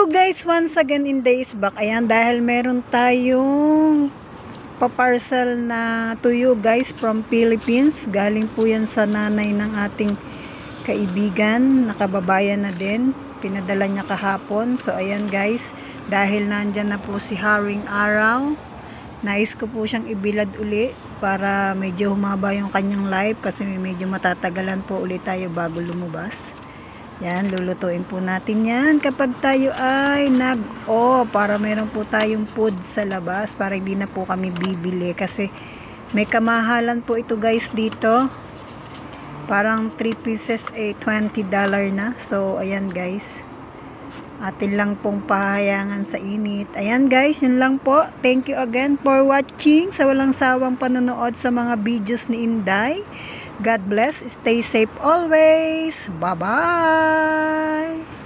Hello guys, once again in Days Back. Ayan, dahil meron tayong paparcel na tuyo guys from Philippines. Galing po yan sa nanay ng ating kaibigan, nakababayan na din. Pinadala niya kahapon. So ayan guys, dahil nandyan na po si Haring Araw, nais ko po siyang ibilad uli para medyo humaba yung kanyang live kasi medyo matatagalan po ulit tayo bago lumabas. Yan, lulutuin po natin yan kapag tayo ay para meron po tayong food sa labas para hindi na po kami bibili kasi may kamahalan po ito guys dito. Parang 3 pieces $20 na. So ayan guys, atin lang pong pahayangan sa init. Ayan guys, yun lang po. Thank you again for watching, sa walang sawang panonood sa mga videos ni Inday. God bless. Stay safe always. Bye-bye.